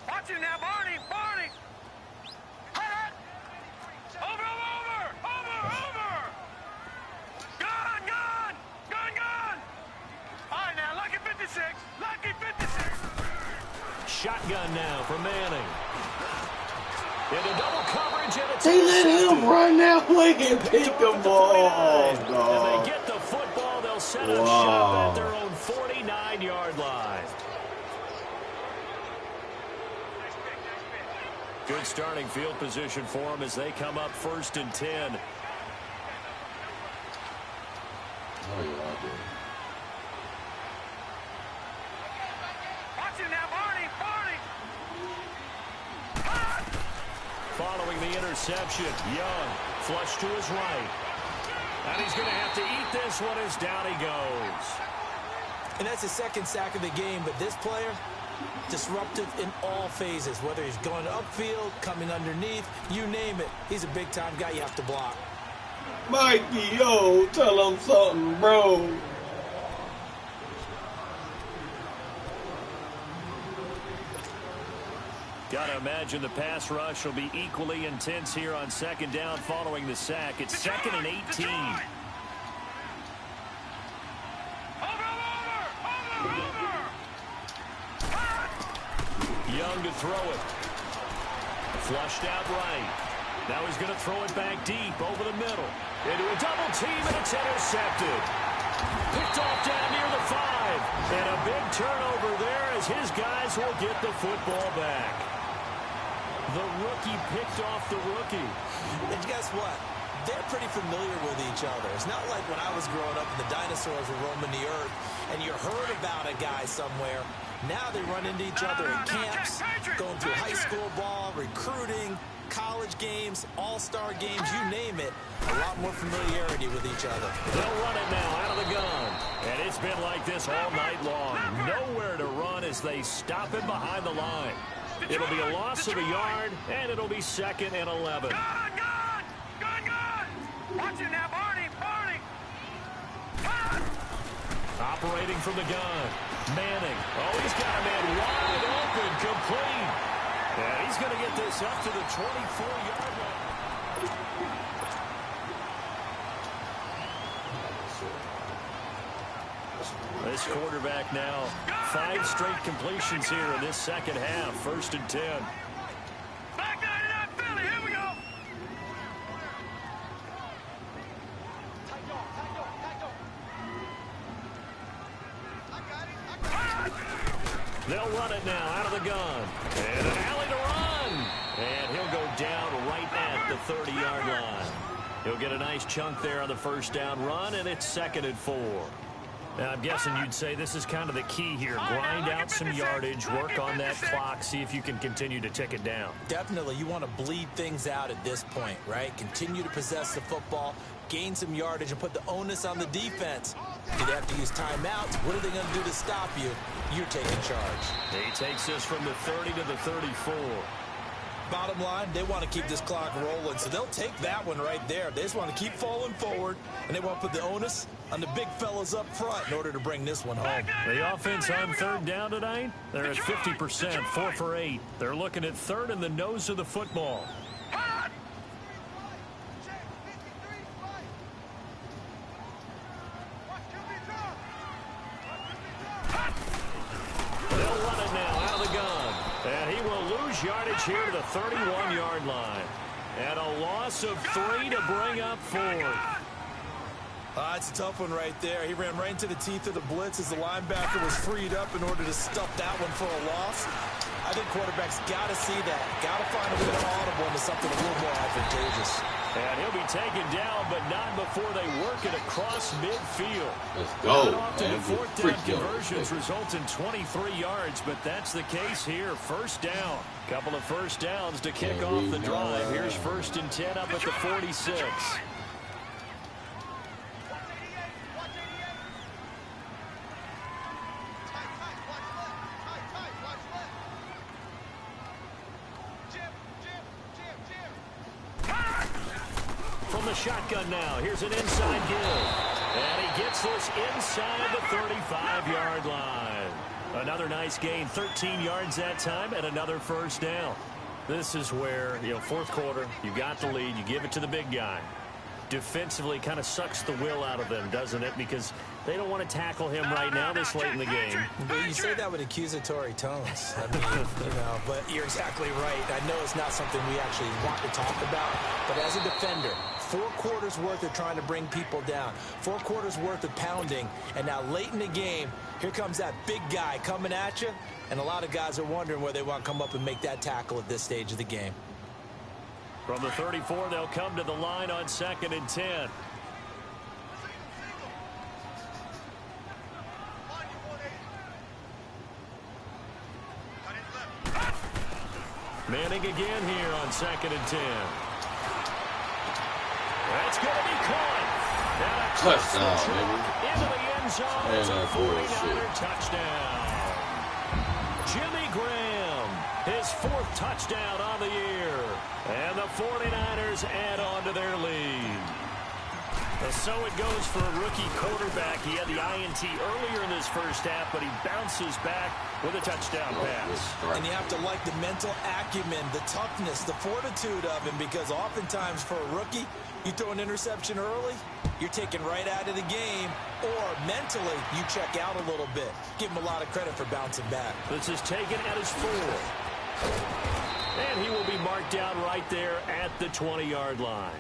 Watch it now, Barney! Barney! Hut! Over! Gone! All right, now, lucky 56. Lucky 56. Shotgun now for Manning. Into double coverage, and it's They let him run that way and pick the ball, and dog. they get the football. They'll set up shop at their own 49-yard line. Good starting field position for them as they come up 1st and 10. Watch it now, Barney! Following the interception, Young flush to his right. And he's going to have to eat this one as down he goes. And that's the 2nd sack of the game, but this player, disruptive in all phases, whether he's going upfield, coming underneath, you name it. He's a big-time guy you have to block. Mikey, yo, tell him something, bro. Got to imagine the pass rush will be equally intense here on 2nd down following the sack. It's 2nd and 18. Young to throw it. Flushed out right. Now he's going to throw it back deep over the middle. Into a double team, and it's intercepted. Picked off down near the 5. And a big turnover there as his guys will get the football back. The rookie picked off the rookie. And guess what? They're pretty familiar with each other. It's not like when I was growing up and the dinosaurs were roaming the earth and you heard about a guy somewhere. Now they run into each other at camps, going through high school ball, recruiting, college games, all-star games, you name it. A lot more familiarity with each other. They'll run it now out of the gun. And it's been like this all night long. Nowhere to run as they stop him behind the line. It'll be a loss of a yard, and it'll be 2nd and 11. Gone! Watch it now, Barney! Operating from the gun. Manning. Oh, he's got a man wide open, complete. And he's going to get this up to the 24-yard line. This quarterback now, 5 straight completions here in this 2nd half. 1st and 10. Back 99 Philly, here we go! They'll run it now out of the gun. And an alley to run. And he'll go down right at the 30-yard line. He'll get a nice chunk there on the 1st down run, and it's 2nd and 4. Now, I'm guessing you'd say this is kind of the key here. Grind out some yardage, work on that clock, see if you can continue to tick it down. Definitely. You want to bleed things out at this point, right? Continue to possess the football, gain some yardage, and put the onus on the defense. Do they have to use timeouts? What are they going to do to stop you? You're taking charge. He takes this from the 30 to the 34. Bottom line, they want to keep this clock rolling, so they'll take that one right there. They just want to keep falling forward, and they want to put the onus on the big fellas up front in order to bring this one home. The offense on 3rd down tonight, they're at 50%, 4 for 8. They're looking at 3rd in the nose of the football. They'll run it now out of the gun. And he will lose yardage here to the 31-yard line. And a loss of 3 to bring up 4. It's a tough one right there. He ran right into the teeth of the blitz as the linebacker was freed up in order to stuff that one for a loss. I think quarterbacks got to see that. Got to find a way to audible into something a little more advantageous. And he'll be taken down, but not before they work it across midfield. Let's go, Often man. fourth down conversions result in 23 yards, but that's the case here. First down. Couple of first downs to kick off the drive. Here's 1st and 10 up at the 46. From the shotgun now, here's an inside give. And he gets this inside the 35-yard line. Another nice gain, 13 yards that time, and another first down. This is where, fourth quarter, you got the lead, you give it to the big guy. Defensively kind of sucks the will out of them, doesn't it? Because they don't want to tackle him right now this late in the game. But you say that with accusatory tones. I mean, but you're exactly right. I know it's not something we actually want to talk about, but as a defender, 4 quarters worth of trying to bring people down, 4 quarters worth of pounding, and now late in the game, here comes that big guy coming at you, and a lot of guys are wondering where they want to come up and make that tackle at this stage of the game. From the 34, they'll come to the line on 2nd and 10. Manning again here on 2nd and 10. That's going to be caught. And a Touchdown, baby. Into the end zone. It's a 49er touchdown. Jimmy Graham, his 4th touchdown on the year. And the 49ers add on to their lead. So it goes for a rookie quarterback. He had the INT earlier in this first half, but he bounces back with a touchdown pass. And you have to like the mental acumen, the toughness, the fortitude of him, because oftentimes for a rookie, you throw an interception early, you're taken right out of the game, or mentally, you check out a little bit. Give him a lot of credit for bouncing back. This is taken at his 4. And he will be marked down right there at the 20-yard line.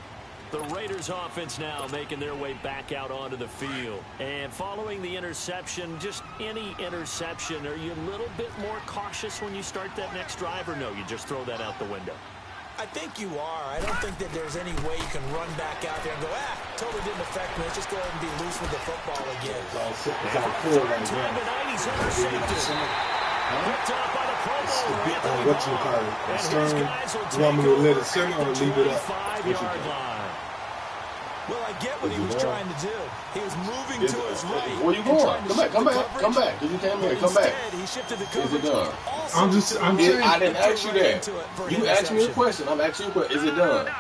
The Raiders offense now making their way back out onto the field. And following the interception, just any interception, are you a little bit more cautious when you start that next drive, or no, you just throw that out the window? I think you are. I don't think that there's any way you can run back out there and go, totally didn't affect me. Let's just go ahead and be loose with the football again. It's all cool right now. He's intercepted. Picked up by the Pro Bowl. What you call it? Stern. You want me to let it sit or leave it up? 5-yard line. Well, I get what he was trying to do. He was moving to his right. Where you going? Come back. Did you come here? Come back. He shifted the coverage. Is it done? I'm saying. I didn't ask you that. You asked me a question. I'm asking you a question. Is it done?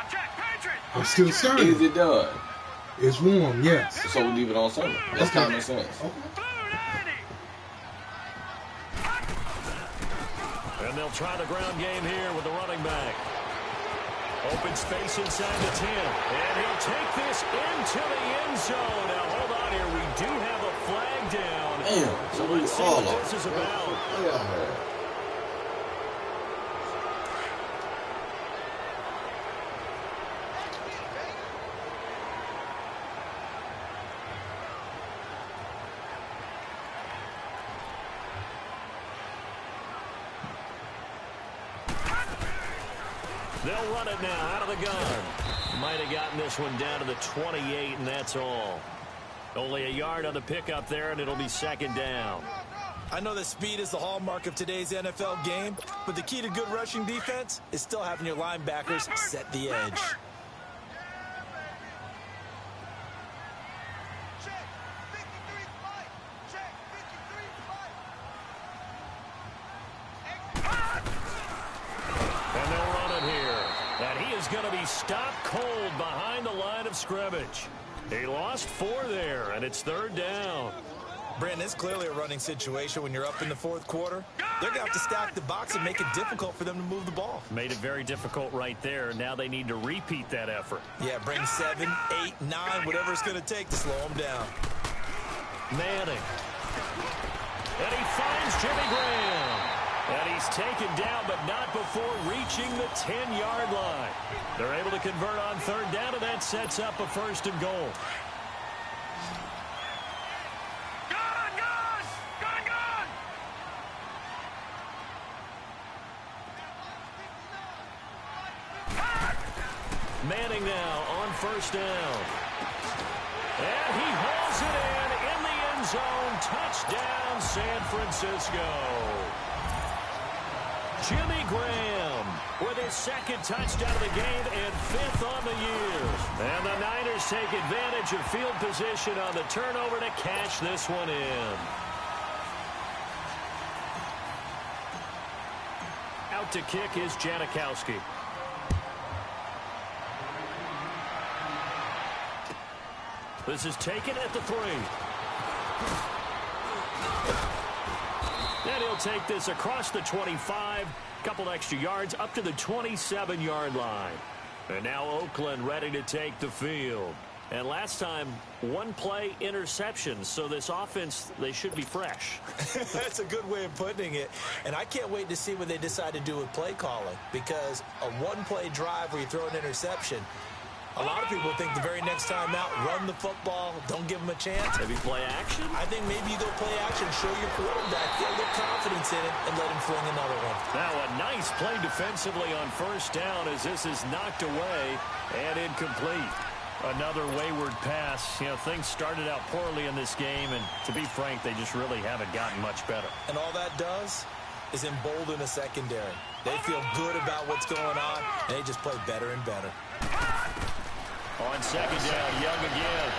I'm still starting. Is it done? It's warm, yes. So we leave it on Sunday. That's common sense. And they'll try the ground game here with the running back. Open space inside the 10. And he'll take this into the end zone. Now, hold on here. We do have a flag down. Damn. So let's see what this is about. They'll run it now out of the gun. Might have gotten this one down to the 28, and that's all. Only a yard on the pickup there, and it'll be 2nd down. I know that speed is the hallmark of today's NFL game, but the key to good rushing defense is still having your linebackers set the edge. Going to be stopped cold behind the line of scrimmage. He lost 4 there, and it's 3rd down. Brandon, it's clearly a running situation when you're up in the 4th quarter. They're going to have to stack the box and make it difficult for them to move the ball. Made it very difficult right there. Now they need to repeat that effort. Yeah, bring 7, 8, 9, whatever it's going to take to slow them down. Manning. And he finds Jimmy Graham. And he's taken down, but not before reaching the 10-yard line. They're able to convert on 3rd down, and that sets up a 1st and goal. Manning now on first down. And he hauls it in the end zone. Touchdown, San Francisco. Jimmy Graham with his second touchdown of the game and 5th on the year. And the Niners take advantage of field position on the turnover to cash this one in. Out to kick is Janikowski. This is taken at the 3. And he'll take this across the 25, couple extra yards up to the 27-yard line. And now Oakland ready to take the field. And last time, 1 play interception, so this offense, they should be fresh. That's a good way of putting it. And I can't wait to see what they decide to do with play calling, because a 1-play drive where you throw an interception, a lot of people think the very next time out, run the football, don't give them a chance. Maybe play action? I think maybe you go play action, show your quarterback, get a little confidence in it, and let him fling another one. Now a nice play defensively on first down as this is knocked away and incomplete. Another wayward pass. You know, things started out poorly in this game, and to be frank, they just really haven't gotten much better. And all that does is embolden a secondary. They feel good about what's going on, and they just play better and better. On second down, Young again.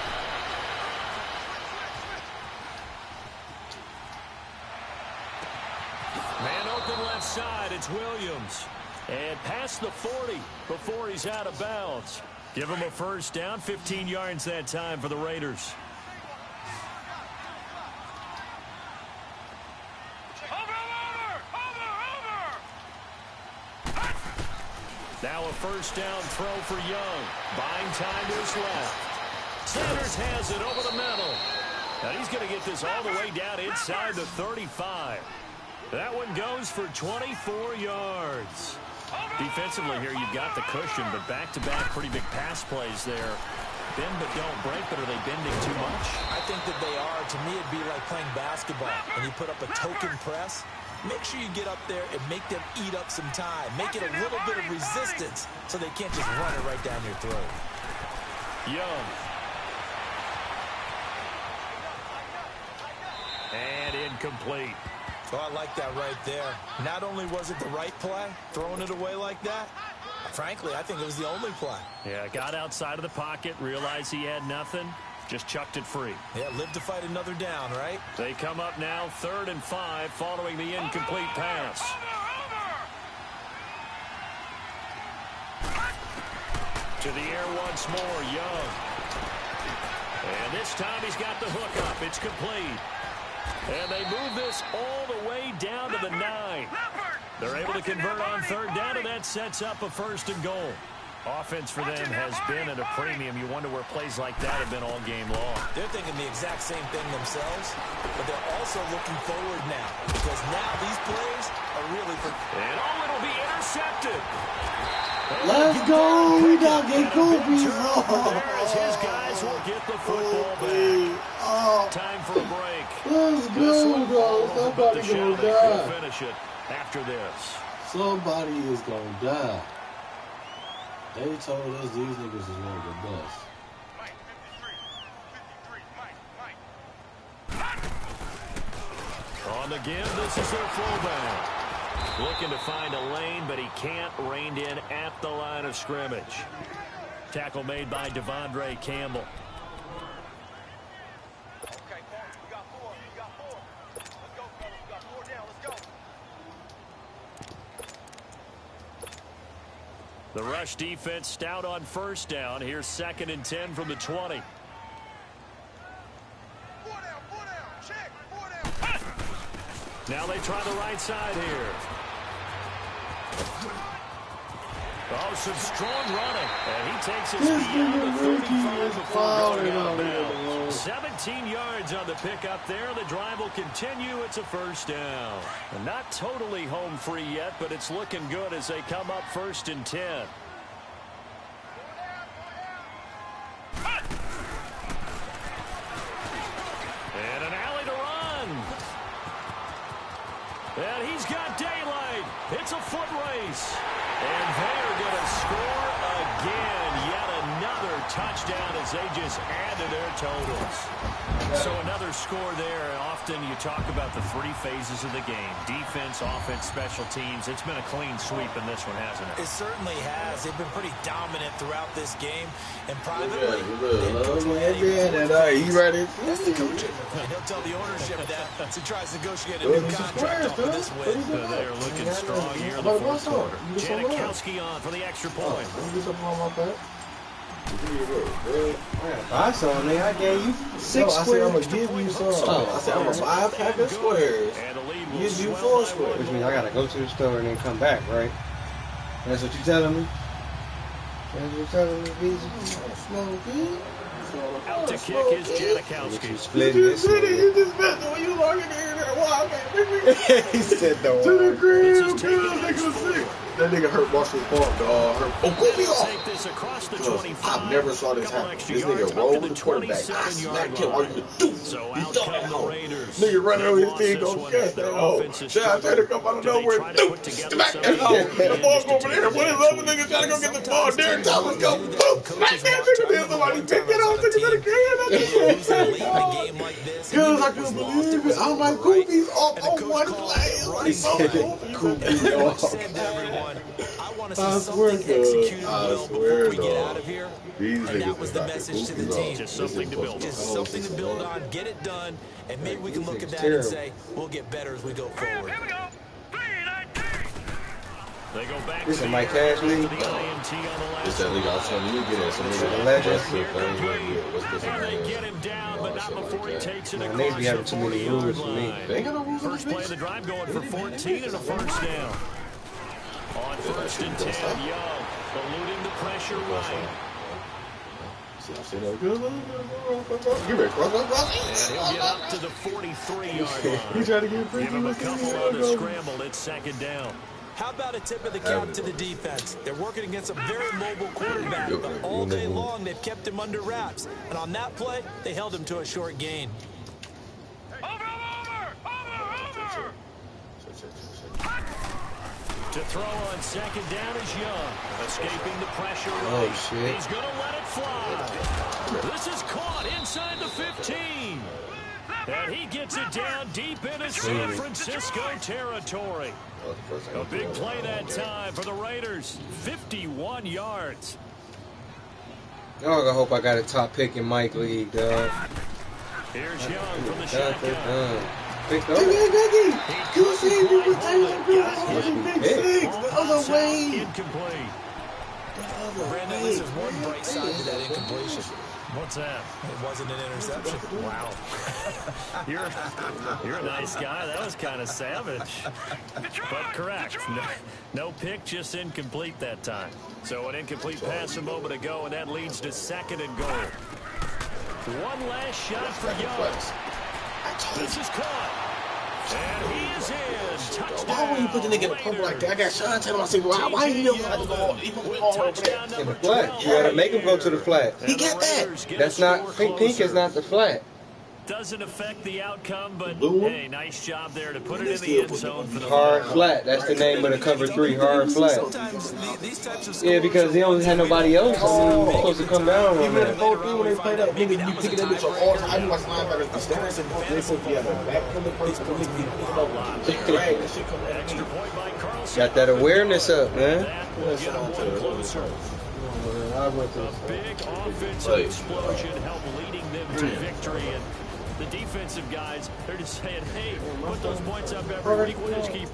Man open left side, it's Williams. And past the 40 before he's out of bounds. Give him a first down, 15 yards that time for the Raiders. Now a first down throw for Young. Buying time to his left. Sanders has it over the middle. Now he's going to get this all the way down inside the 35. That one goes for 24 yards. Defensively here, you've got the cushion, but back-to-back pretty big pass plays there. Bend but don't break, but are they bending too much? I think that they are. To me, it'd be like playing basketball. When you put up a token press, make sure you get up there and make them eat up some time. Make it a little bit of resistance so they can't just run it right down your throat. Young. And incomplete. Oh, I like that right there. Not only was it the right play, throwing it away like that, frankly, I think it was the only play. Yeah, got outside of the pocket, realized he had nothing, just chucked it free. Yeah, live to fight another down, right? They come up now 3rd and 5 following the incomplete pass. To the air once more, Young. And this time he's got the hook up. It's complete. And they move this all the way down to the 9. They're able to convert on 3rd down, and that sets up a 1st and goal. Offense for them has been at a premium. You wonder where plays like that have been all game long. They're thinking the exact same thing themselves, but they're also looking forward now, because now these plays are really for... And it'll be intercepted. Let's go. We got get Goofy. As his guys will get the football back. Time for a break. Let's go, bro. Somebody gonna die. Finish it after this. Somebody is gonna die. They told us these niggas is one of the best. On the give, this is their fullback. Looking to find a lane, but he can't. Reined in at the line of scrimmage. Tackle made by Devondre Campbell. The rush defense stout on 1st down. Here's 2nd and 10 from the 20. Now they try the right side here. Oh, some strong running. And he takes his beyond the 35 before going out of bounds. 17 yards on the pickup there. The drive will continue. It's a 1st down. And not totally home free yet, but it's looking good as they come up 1st and 10. And an alley to run. And he's got daylight. It's a foot race. And they're going to score again yet touchdown as they just add to their totals. So another score there. Often you talk about the three phases of the game: defense, offense, special teams. It's been a clean sweep in this one, hasn't it? It certainly has. They've been pretty dominant throughout this game. And privately, he ready. that's the coach. And he'll tell the ownership that as he tries to negotiate a new contract off of this win. They're looking strong here in the fourth quarter. Janikowski on for the extra point. Buy some, nigga. I gave you 6 I said squares. I'm gonna give you some. I said I'm gonna buy a pack of squares. And the lead will Give you swell 4 by squares. Which means I gotta go to the store and then come back, right? That's what you telling me? That's what you telling me, Beezy? Out to kick is Janikowski. You split this. You just missed it when you walking in there. Wow, man. He said the To the word. crib, nigga was sick. That nigga hurt Marshall's ball, dog. Oh, go me off. Take this across the Cause 25. I never saw this happen. This nigga rolled the quarterback. I smacked him. All you could do. So He out thought come that the hole. Raiders. Nigga running over his Lost team, this go one catch as that their hole. offense is Shout out to struggling. come out of Do they nowhere. try to put together Smack that something hole. at the The end ball just go to over take there. What is advantage? other niggas trying to go get the ball? Darren Thomas go. Boom. Smack that nigga. Then somebody pick it up. Nigga to the crib. Cause I couldn't believe it. I'm like, Goofy's off on one play. He's so Goofy off. I want to see something executed well before we get out of here. These And that niggas was is the about to message to the goofy team. off. Just something to build on. Just something to build on, get it done, and maybe we can look at that terrible. and say, we'll get better as we go forward. Here we go. 3-19. They go back This to is the Mike air Ashley. after the INT on the last It's that nigga I was telling you, get in some nigga. Legend. What's this And they name? get him down, but not before he takes it Man, across niggas be having the too many 40-yard rules for me. line. They ain't got no rules on First this play of the drive going for 14 and a first down. On first and 10, Young eluding the pressure right. Give it, cross. And he'll get up to the 43-yard line. You trying to get Give him a couple on the scramble. It's second down. How about a tip of the cap to the defense? They're working against a very mobile quarterback, but all day long they've kept him under wraps. And on that play, they held him to a short gain. Over. To throw on second down is Young. Escaping the pressure right. Oh, shit. He's going to let it fly. This is caught inside the 15. And he gets it down deep into San Francisco territory. A big play that time for the Raiders. 51 yards. Dog, I hope I got a top pick in Mike League, dog. Here's Young from the shotgun. Picked up. You see me with big six the other way. Incomplete. Brandon, this is one bright side to that incompletion. What's that? It wasn't an interception. Wow. You're a nice guy. That was kind of savage. But correct. No pick, just incomplete that time. So an incomplete pass a moment ago, and that leads to second and goal. One last shot for Young. This is caught. And he is in. Touchdown. Why would you put the nigga in the pump like that? I got Sean telling my single. Why he don't have to go even all over there? In the flat. You gotta make him go to the flat. He got that. That's not, pink is not the flat. Doesn't affect the outcome, but Blue one? hey, nice job there to put it in the end zone for the Hard flat. That's the name of the cover 3, hard flat. Sometimes these types of Yeah, because they don't have nobody else. You're supposed to come down on Even in the that. 4-3 when they play that, nigga, you picking that bitch up all the time. You watch linebackers be standing. They supposed to be at the back from the person. Drag that shit come out. extra point by Carlson. Got that awareness up, man. That will get them one closer. I went to A big offensive Right. explosion helped leading them to victory. And the defensive guys, they're just saying, hey, put those points up every week. We'll just keep.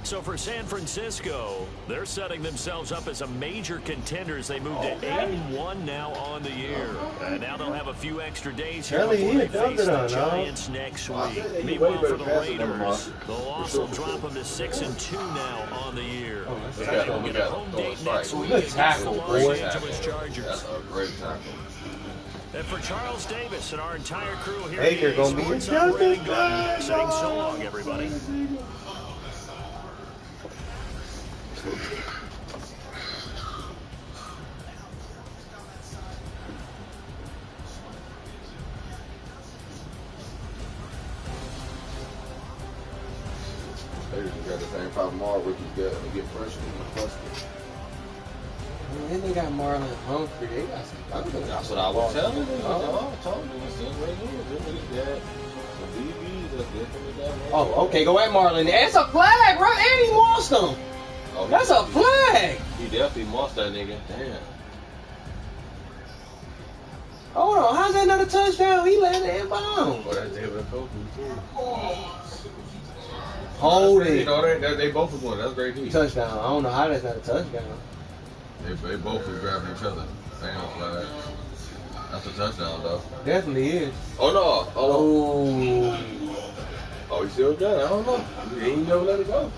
So for San Francisco, they're setting themselves up as a major contender as they move to 8-1 now on the year. And now they'll have a few extra days here Kelly, before he they dumped face it the on, Giants next week. Meanwhile, for the Raiders, they'll also drop them to 6-2 now on the year. And they will get a home date next week against the Los Angeles Chargers. That's a great tackle. And for Charles Davis and our entire crew here Baker at gonna be Sports in Operating Button, saying so long, everybody. got the same problem all rookies got. They get pressure and frustrated. Then they got Marlon Humphrey. They got some. That's what I was telling you. I told you. It's just right here. They got some DBs that's definitely got one. Oh, okay. Go at Marlon. That's a flag, right? And he lost him. Oh, that's a flag. He definitely lost that nigga. Damn. Hold on. How's that not a touchdown? He landed in bounds. Oh, that's David Kobe, too. Hold it. You know, they both was one. That's great heat. Touchdown. I don't know how that's not a touchdown. They both was grabbing each other. Same flag. That's a touchdown, though. Definitely is. Oh, no. Oh. Oh, he still got it. I don't know. He ain't never let it go.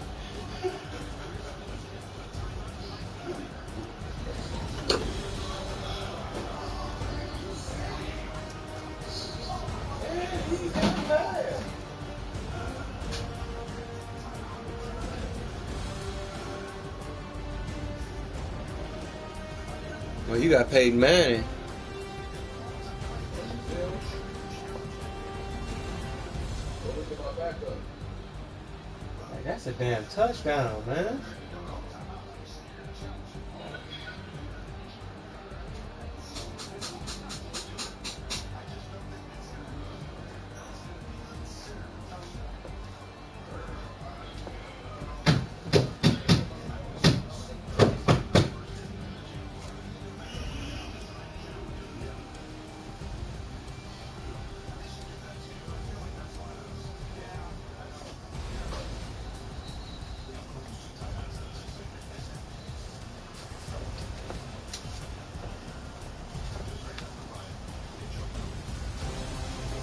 Well, you got Peyton Manning. Hey, that's a damn touchdown, man.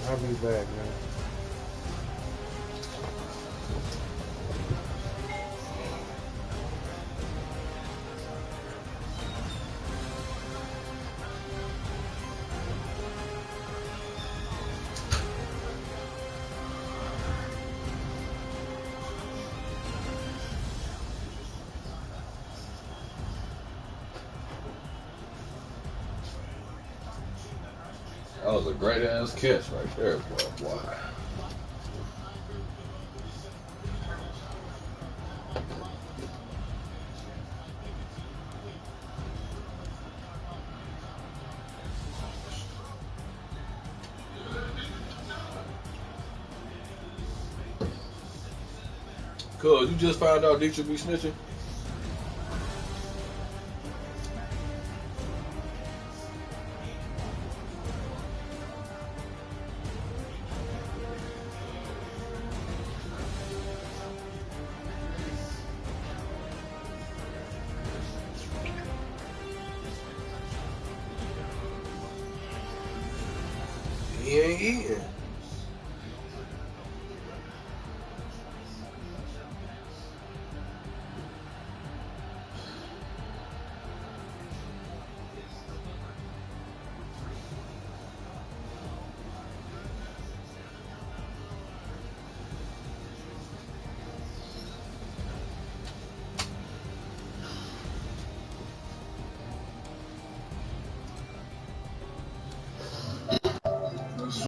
I'll be back, man. That was a great ass catch right there, boy. Cuz, you just found out Dietrich be snitching? He ain't eating.